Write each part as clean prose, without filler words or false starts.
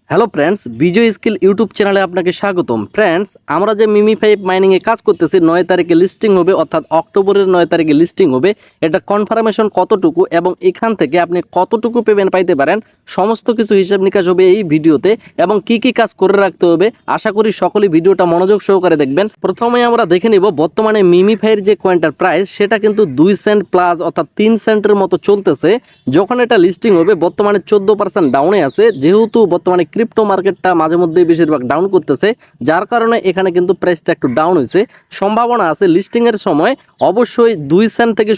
Hello friends, বিজয় skill YouTube চ্যানেলে আপনাকে স্বাগতম। ফ্রেন্ডস, আমরা যে মিমি 5 মাইনিংয়ে কাজ করতেছি 9 তারিখে লিস্টিং হবে, অর্থাৎ অক্টোবরের 9 তারিখে লিস্টিং হবে। এটা কনফার্মেশন কতটুকু এবং এখান থেকে আপনি কতটুকু পেমেন্ট পাইতে পারেন সমস্ত কিছু হিসাব নিকাশ হবে এই ভিডিওতে, এবং কি কি কাজ করে রাখতে হবে আশা করি সকলেই ভিডিওটা মনোযোগ সহকারে দেখবেন। প্রথমে আমরা দেখে নিব বর্তমানে মিমি 5 যে কয়েনটার প্রাইস, সেটা কিন্তু 2 সেন্ট প্লাস অর্থাৎ 3 সেন্টের মতো চলতেছে। যখন এটা লিস্টিং হবে বর্তমানে 14% ডাউনে আছে, যেহেতু বর্তমানে ক্রিপ্টো মার্কেটটা মাঝে মধ্যেই বেশিরভাগ ডাউন করতেছে, যার কারণে এখানে কিন্তু প্রাইসটা একটু ডাউন হয়েছে। সম্ভাবনা আছে লিস্টিংয়ের সময় অবশ্যই 2 সেন্ট থেকে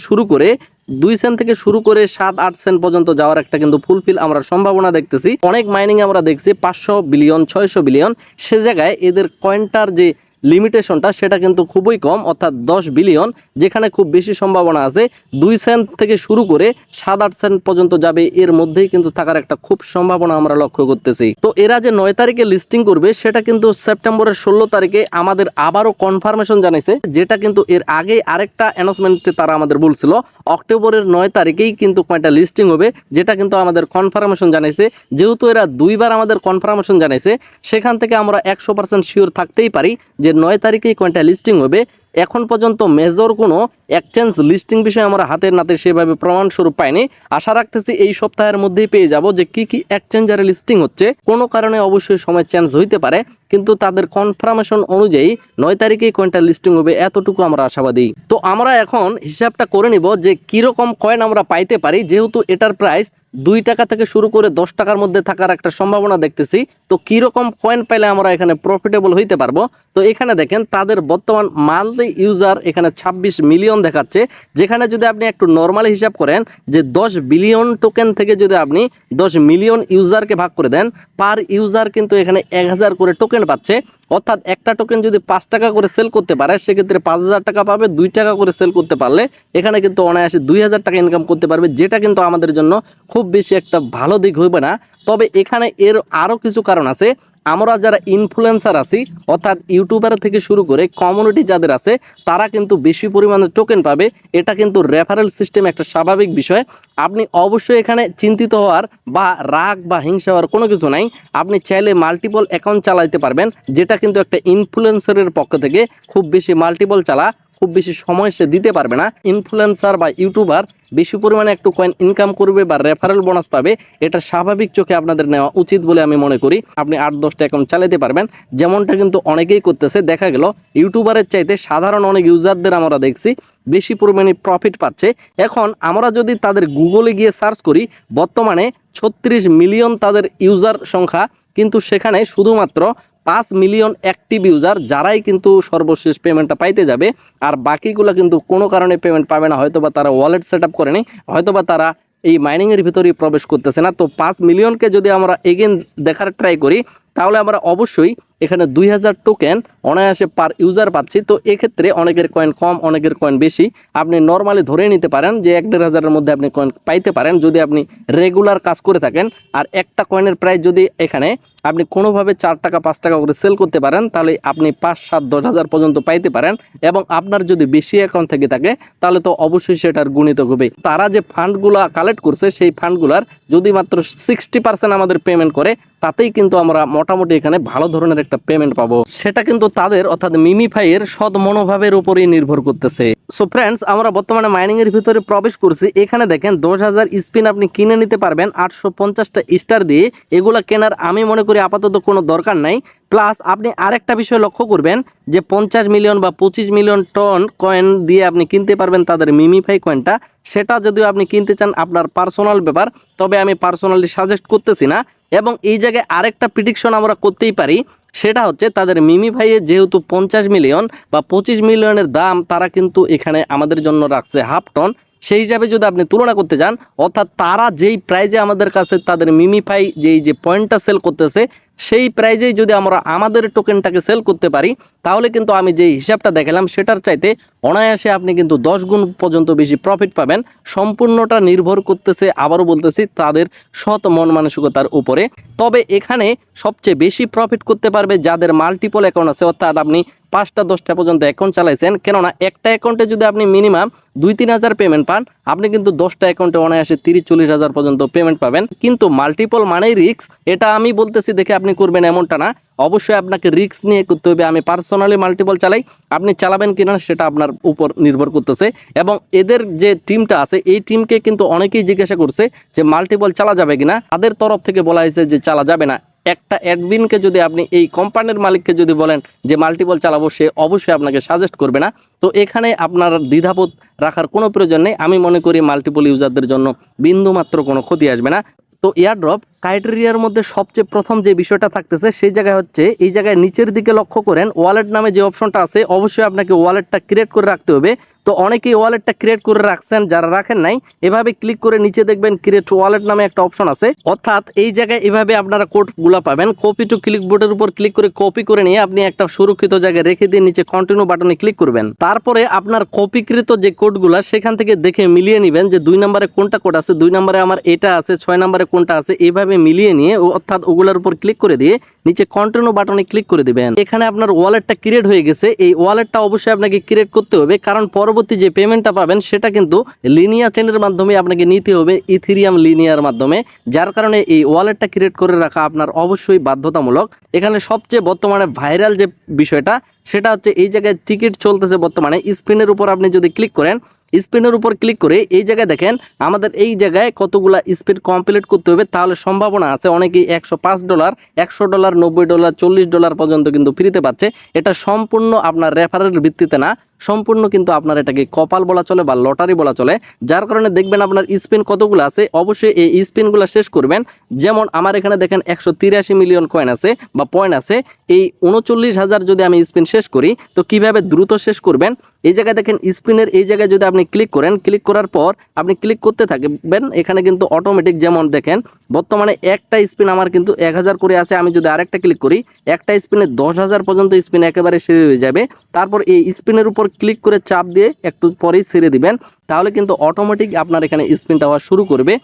শুরু করে 7-8 সেন্ট পর্যন্ত যাওয়ার একটা কিন্তু ফুলফিল আমরা সম্ভাবনা দেখতেছি। অনেক মাইনিং আমরা দেখছি 500 বিলিয়ন 600 বিলিয়ন, সে জায়গায় এদের কয়েনটার যে লিমিটেশনটা সেটা কিন্তু খুবই কম, অর্থাৎ 10 বিলিয়ন, যেখানে খুব বেশি সম্ভাবনা আছে 2 সেন্ট থেকে শুরু করে 7-8 সেন্ট পর্যন্ত যাবে, এর মধ্যেই কিন্তু থাকার একটা খুব সম্ভাবনা আমরা লক্ষ্য করতেছি। তো এরা যে 9 তারিখে লিস্টিং করবে সেটা কিন্তু সেপ্টেম্বরের 16 তারিখে আমাদের আবারও কনফার্মেশন জানিয়েছে, যেটা কিন্তু এর আগেই আরেকটা অ্যানাউন্সমেন্টে তারা আমাদের বলছিল অক্টোবরের 9 তারিখেই কিন্তু কয়েনটা লিস্টিং হবে, যেটা কিন্তু আমাদের কনফার্মেশন জানাইছে। যেহেতু এরা দুইবার আমাদের কনফার্মেশন জানাইছে, সেখান থেকে আমরা 100% শিওর থাকতেই পারি যে 9 তারিখেই কয়েনটা লিস্টিং হবে। এখন পর্যন্ত মেজর কোনো এক্সচেঞ্জ লিস্টিং বিষয়ে আমরা হাতের নাতে সেভাবে প্রমাণস্বরূপ পাইনি। আশা রাখতেছি এই সপ্তাহের মধ্যেই পেয়ে যাব যে কি কি এক্সচেঞ্জারে লিস্টিং হচ্ছে। কোনো কারণে অবশ্যই সময় চেঞ্জ হইতে পারে, কিন্তু তাদের কনফার্মেশন অনুযায়ী 9 তারিখেই কয়েনটা লিস্টিং হবে, এতটুকু আমরা আশাবাদী। তো আমরা এখন হিসাবটা করে নিব যে কীরকম কয়েন আমরা পাইতে পারি, যেহেতু এটার প্রাইস 2 টাকা থেকে শুরু করে 10 টাকার মধ্যে থাকার একটা সম্ভাবনা দেখতেছি। তো কীরকম কয়েন পাইলে আমরা এখানে প্রফিটেবল হইতে পারবো, তো এখানে দেখেন তাদের বর্তমান মান্থলি ইউজার এখানে 26 মিলিয়ন দেখাচ্ছে, যেখানে যদি আপনি একটু নর্মালি হিসাব করেন যে 10 বিলিয়ন টোকেন থেকে যদি আপনি 10 মিলিয়ন ইউজারকে ভাগ করে দেন, পার ইউজার কিন্তু এখানে 1000 করে টোকেন পাচ্ছে। অর্থাৎ একটা টোকেন যদি 5 টাকা করে সেল করতে পারে সেক্ষেত্রে 5000 টাকা পাবে। 2 টাকা করে সেল করতে পারলে এখানে কিন্তু অনায়াসে 2000 টাকা ইনকাম করতে পারবে, যেটা কিন্তু আমাদের জন্য খুব বেশি একটা ভালো দিক হইবে না। তবে এখানে এর আরও কিছু কারণ আছে। আমরা যারা ইনফ্লুয়েন্সার আছি, অর্থাৎ ইউটিউবার থেকে শুরু করে কমিউনিটি যাদের আছে, তারা কিন্তু বেশি পরিমাণে টোকেন পাবে। এটা কিন্তু রেফারেল সিস্টেম একটা স্বাভাবিক বিষয়। আপনি অবশ্যই এখানে চিন্তিত হওয়ার বা রাগ বা হিংসা হওয়ার কোনো কিছু নাই। আপনি চাইলে মাল্টিপল অ্যাকাউন্ট চালাইতে পারবেন, যেটা কিন্তু একটা ইনফ্লুয়েন্সারের পক্ষ থেকে খুব বেশি মাল্টিপল চালা খুব বেশি সময় সে দিতে পারবে না। ইনফ্লুয়েন্সার বা ইউটিউবার বেশি পরিমাণে একটু কয়েন ইনকাম করবে বা রেফারেল বোনাস পাবে, এটা স্বাভাবিক চোখে আপনাদের নেওয়া উচিত বলে আমি মনে করি। আপনি 8-10টা অ্যাকাউন্ট চালাতে পারবেন, যেমনটা কিন্তু অনেকেই করতেছে। দেখা গেল ইউটিউবারের চাইতে সাধারণ অনেক ইউজারদের আমরা দেখছি বেশি পরিমাণে প্রফিট পাচ্ছে। এখন আমরা যদি তাদের গুগলে গিয়ে সার্চ করি, বর্তমানে 36 মিলিয়ন তাদের ইউজার সংখ্যা, কিন্তু সেখানে শুধুমাত্র 5 মিলিয়ন অ্যাক্টিভ ইউজার, যারাই কিন্তু সর্বশেষ পেমেন্টটা পাইতে যাবে। আর বাকিগুলো কিন্তু কোনো কারণে পেমেন্ট পাবে না, হয়তোবা তারা ওয়ালেট সেট আপ করেনি, হয়তোবা তারা এই মাইনিংয়ের ভিতরেই প্রবেশ করতেছে না। তো 5 মিলিয়নকে যদি আমরা এগেন দেখার ট্রাই করি, তাহলে আমরা অবশ্যই এখানে 2000 টোকেন অনায়াসে পার ইউজার পাচ্ছি। তো এক্ষেত্রে অনেকের কয়েন কম, অনেকের কয়েন বেশি। আপনি নর্মালি ধরে নিতে পারেন যে 1-1.5 হাজারের মধ্যে আপনি কয়েন পাইতে পারেন যদি আপনি রেগুলার কাজ করে থাকেন। আর একটা কয়েনের প্রাইস যদি এখানে আপনি কোনোভাবে 4 টাকা 5 টাকা করে সেল করতে পারেন, তাহলে আপনি 5, 7, 10 হাজার পর্যন্ত পাইতে পারেন। এবং আপনার যদি বেশি অ্যাকাউন্ট থেকে থাকে তাহলে তো অবশ্যই সেটার গুণিত হবে। তারা যে ফান্ডগুলো কালেক্ট করছে সেই ফান্ডগুলার যদি মাত্র 60% আমাদের পেমেন্ট করে, তাতেই কিন্তু আমরা মোটামুটি এখানে ভালো ধরনের একটা পেমেন্ট পাবো। সেটা কিন্তু তাদের অর্থাৎ মিমি 5 এর সৎ মনোভাবের উপরেই নির্ভর করতেছে। সো ফ্রেন্ডস, আমরা বর্তমানে মাইনিং এর ভিতরে প্রবেশ করছি। এখানে দেখেন 10,000 স্পিন আপনি কিনে নিতে পারবেন 850টা স্টার দিয়ে। এগুলা কেনার আমি মনে করি আপাতত কোনো দরকার নাই। প্লাস আপনি আরেকটা বিষয় লক্ষ্য করবেন যে 50 মিলিয়ন বা 25 মিলিয়ন টন কয়েন দিয়ে আপনি কিনতে পারবেন তাদের মিমি 5 কয়েনটা। সেটা যদিও আপনি কিনতে চান আপনার পার্সোনাল ব্যাপার, তবে আমি পার্সোনালি সাজেস্ট করতেছি না। এবং এই জায়গায় আরেকটা প্রেডিকশন আমরা করতেই পারি, সেটা হচ্ছে তাদের মিমি 5 এর যেহেতু 50 মিলিয়ন বা 25 মিলিয়নের দাম, তারা কিন্তু এখানে আমাদের জন্য রাখছে হাফ টন। সেই হিসাবে যদি আপনি তুলনা করতে যান, অর্থাৎ তারা যেই প্রাইজে আমাদের কাছে তাদের মিমি 5 যে পয়েন্টটা সেল করতেছে, সেই প্রাইজেই যদি আমরা আমাদের টোকেনটাকে সেল করতে পারি, তাহলে কিন্তু আমি যে হিসাবটা দেখালাম সেটার চাইতে অনায়াসে আপনি কিন্তু 10 গুণ পর্যন্ত বেশি প্রফিট পাবেন। সম্পূর্ণটা নির্ভর করতেছে, আবারও বলতেছি, তাদের সৎ মন মানসিকতার উপরে। তবে এখানে সবচেয়ে বেশি প্রফিট করতে পারবে যাদের মাল্টিপল অ্যাকাউন্ট আছে, অর্থাৎ আপনি 5টা 10টা পর্যন্ত অ্যাকাউন্ট চালাইছেন, কেননা একটা অ্যাকাউন্টে যদি আপনি মিনিমাম 2-3 হাজার পেমেন্ট পান, আপনি কিন্তু 10টা অ্যাকাউন্টে অনায়াসে 30-40 হাজার পর্যন্ত পেমেন্ট পাবেন। কিন্তু মাল্টিপল মানেই রিস্ক, এটা আমি বলতেছি দেখে আপনি করবেন এমনটা না, অবশ্যই আপনাকে রিস্ক নিয়ে করতে হবে। আমি পার্সোনালি মাল্টিপল চালাই, আপনি চালাবেন কিনা সেটা আপনার উপর নির্ভর করতেছে। এবং এদের যে টিমটা আছে এই টিমকে কিন্তু অনেকেই জিজ্ঞাসা করছে যে মাল্টিপল চালা যাবে কিনা, তাদের তরফ থেকে বলা হয়েছে যে চালা যাবে না। একটা অ্যাডমিনকে যদি আপনি এই কোম্পানির মালিককে যদি বলেন যে মাল্টিপল চালাবো, সে অবশ্যই আপনাকে সাজেস্ট করবে না। তো এখানে আপনার দ্বিধাবোধ রাখার কোনো প্রয়োজন নেই। আমি মনে করি মাল্টিপল ইউজারদের জন্য বিন্দুমাত্র কোনো ক্ষতি আসবে না। তো এয়ারড্রপ ক্রাইটেরিয়ার মধ্যে সবচেয়ে প্রথম যে বিষয়টা থাকতেছে সেই জায়গায় হচ্ছে, এই জায়গায় নিচের দিকে লক্ষ্য করেন ওয়ালেট নামে যে অপশনটা আছে, অবশ্যই আপনাকে ওয়ালেটটা ক্রিয়েট করে রাখতে হবে। তো অনেকেই ওয়ালেটটা ক্রিয়েট করে রাখছেন, যারা রাখেন নাই এভাবে ক্লিক করে নিচে দেখবেন ক্রিয়েট ওয়ালেট নামে একটা অপশন আছে। অর্থাৎ এই জায়গায় এভাবে আপনারা কোডগুলো পাবেন। কপি টু ক্লিকবোর্ডের উপর ক্লিক করে কপি করে নিয়ে আপনি একটা সুরক্ষিত জায়গায় রেখে দিয়ে নিচে কন্টিনিউ বাটনে ক্লিক করবেন। তারপরে আপনার কপিকৃত যে কোডগুলো সেখান থেকে দেখে মিলিয়ে নেবেন যে 2 নম্বরে কোনটা কোড আছে, 2 নম্বরে আমার এটা আছে, 6 নম্বরে কোনটা আছে, এইভাবে মিলিয়ে নিয়ে অর্থাৎ ওগুলোর উপর ক্লিক করে দিয়ে নিচে কন্টিনিউ বাটনে ক্লিক করে দিবেন। এখানে আপনার ওয়ালেটটা ক্রিয়েট হয়ে গেছে। এই ওয়ালেটটা অবশ্যই আপনাকে ক্রিয়েট করতে হবে, কারণ পরবর্তী যে পেমেন্টটা পাবেন সেটা কিন্তু লিনিয়ার চেনের মাধ্যমে আপনাকে নিতে হবে, ইথেরিয়াম লিনিয়ার মাধ্যমে। যার কারণে এই ওয়ালেটটা ক্রিয়েট করে রাখা আপনার অবশ্যই বাধ্যতামূলক। এখানে সবচেয়ে বর্তমানে ভাইরাল যে বিষয়টা সেটা হচ্ছে, এই জায়গায় টিকিট চলতেছে বর্তমানে, স্পিনের উপর আপনি যদি ক্লিক করেন, স্পিনের উপর ক্লিক করে এই জায়গায় দেখেন আমাদের এই জায়গায় কতগুলা স্পিন কমপ্লিট করতে হবে, তাহলে সম্ভাবনা আছে অনেকেই $105, $100, $90, $40 পর্যন্ত কিন্তু ফ্রিতে পাচ্ছে। এটা সম্পূর্ণ আপনার রেফারেল ভিত্তিতে না, সম্পূর্ণ কিন্তু আপনার এটাকে কপাল বলা চলে বা লটারি বলা চলে। যার কারণে দেখবেন আপনার স্পিন কতগুলো আছে, অবশ্যই এই স্পিনগুলো শেষ করবেন। যেমন আমার এখানে দেখেন 183 মিলিয়ন কয়েন আছে বা পয়েন্ট আছে। এই 39,000 যদি আমি স্পিন শেষ করি, তো কিভাবে দ্রুত শেষ করবেন, এই জায়গায় দেখেন স্পিনের এই জায়গায় যদি আপনি ক্লিক করেন, ক্লিক করার পর আপনি ক্লিক করতে থাকবেন, এখানে কিন্তু অটোমেটিক যেমন দেখেন বর্তমানে একটা স্পিন আমার কিন্তু 1000 করে আছে। আমি যদি আরেকটা ক্লিক করি, একটা স্পিনে 10,000 পর্যন্ত স্পিন একেবারে শেষ হয়ে যাবে। তারপর এই স্পিনের উপর ক্লিক করে চাপ দিয়ে একটু পরেই ছেড়ে দিবেন, তাহলে কিন্তু অটোমেটিক আপনার এখানে স্পিনটা হওয়া শুরু করবে।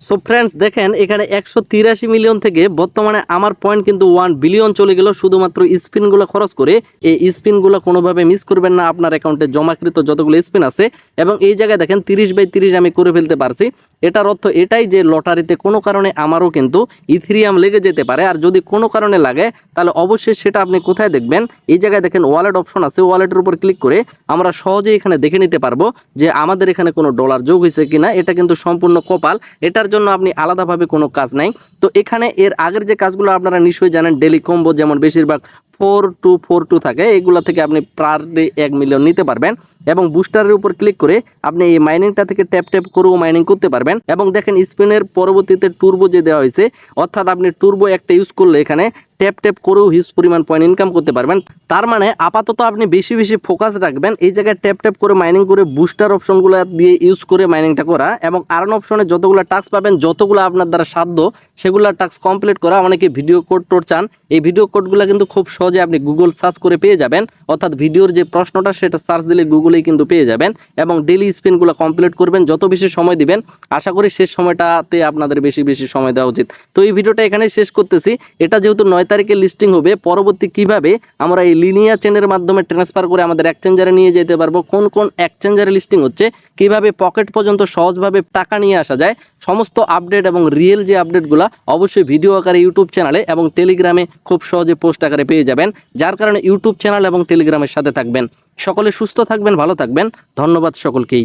সো ফ্রেন্ডস দেখেন এখানে 183 মিলিয়ন থেকে বর্তমানে আমার পয়েন্ট কিন্তু 1 বিলিয়ন চলে গেল শুধুমাত্র স্পিনগুলো খরচ করে। এই স্পিনগুলো কোনোভাবে মিস করবেন না, আপনার অ্যাকাউন্টে জমাকৃত যতগুলো স্পিন আছে। এবং এই জায়গায় দেখেন 30/30 আমি করে ফেলতে পারছি। এটার অর্থ এটাই যে লটারিতে কোনো কারণে আমারও কিন্তু ইথেরিয়াম লেগে যেতে পারে। আর যদি কোনো কারণে লাগে তাহলে অবশ্যই সেটা আপনি কোথায় দেখবেন, এই জায়গায় দেখেন ওয়ালেট অপশন আছে, ওয়ালেটের উপর ক্লিক করে আমরা সহজেই এখানে দেখে নিতে পারবো যে আমাদের এখানে কোনো ডলার যোগ হয়েছে কিনা। এটা কিন্তু সম্পূর্ণ কপাল, এটার জন্য আপনি আলাদাভাবে কোনো কাজ নাই। তো এখানে এর আগের যে কাজগুলো আপনারা নিশ্চয়ই জানেন, ডেলি কম্বো যেমন বেশিরভাগ 4242 থাকে, এগুলো থেকে আপনি পার ডে 1 মিলিয়ন নিতে পারবেন। এবং বুস্টারের উপর ক্লিক করে আপনি এই মাইনিংটা থেকে ট্যাপ ট্যাপ করেও মাইনিং করতে পারবেন। এবং দেখেন স্পিনের পরবর্তীতে টুর্বো যে দেওয়া হয়েছে, অর্থাৎ আপনি টুর্বো একটা ইউজ করলে এখানে ট্যাপ ট্যাপ করেও হিউজ পরিমাণ পয়েন্ট ইনকাম করতে পারবেন। তার মানে আপাতত আপনি বেশি বেশি ফোকাস রাখবেন এই জায়গায় ট্যাপ ট্যাপ করে মাইনিং করে বুস্টার অপশনগুলো দিয়ে ইউজ করে মাইনিংটা করা, এবং আর্ন অপশনে যতগুলো টাস্ক পাবেন, যতগুলো আপনার দ্বারা সাধ্য সেগুলো টাস্ক কমপ্লিট করা। অনেকে ভিডিও কোড টোড চান, এই ভিডিও কোডগুলো কিন্তু খুব সহজে আপনি গুগল সার্চ করে পেয়ে যাবেন। অর্থাৎ ভিডিওর যে প্রশ্নটা সেটা সার্চ দিলে গুগলেই কিন্তু পেয়ে যাবেন। এবং ডেলি স্পিনগুলো কমপ্লিট করবেন, যত বেশি সময় দিবেন আশা করি শেষ সময়টাতে আপনাদের বেশি বেশি সময় দেওয়া উচিত। তো এই ভিডিওটা এখানেই শেষ করতেছি। এটা যেহেতু 9 তারিখে লিস্টিং হবে, পরবর্তী কিভাবে আমরা এই লিনিয়ার চেনের মাধ্যমে ট্রান্সফার করে আমাদের এক্সচেঞ্জারে নিয়ে যেতে পারবো, কোন কোন এক্সচেঞ্জারে লিস্টিং হচ্ছে, কিভাবে পকেট পর্যন্ত সহজভাবে টাকা নিয়ে আসা যায়, সমস্ত আপডেট এবং রিয়েল যে আপডেটগুলো অবশ্যই ভিডিও আকারে ইউটিউব চ্যানেলে এবং টেলিগ্রামে খুব সহজে পোস্ট আকারে পেয়ে যাবেন। যার কারণে ইউটিউব চ্যানেল এবং টেলিগ্রামের সাথে থাকবেন। সকলে সুস্থ থাকবেন, ভালো থাকবেন। ধন্যবাদ সকলকেই।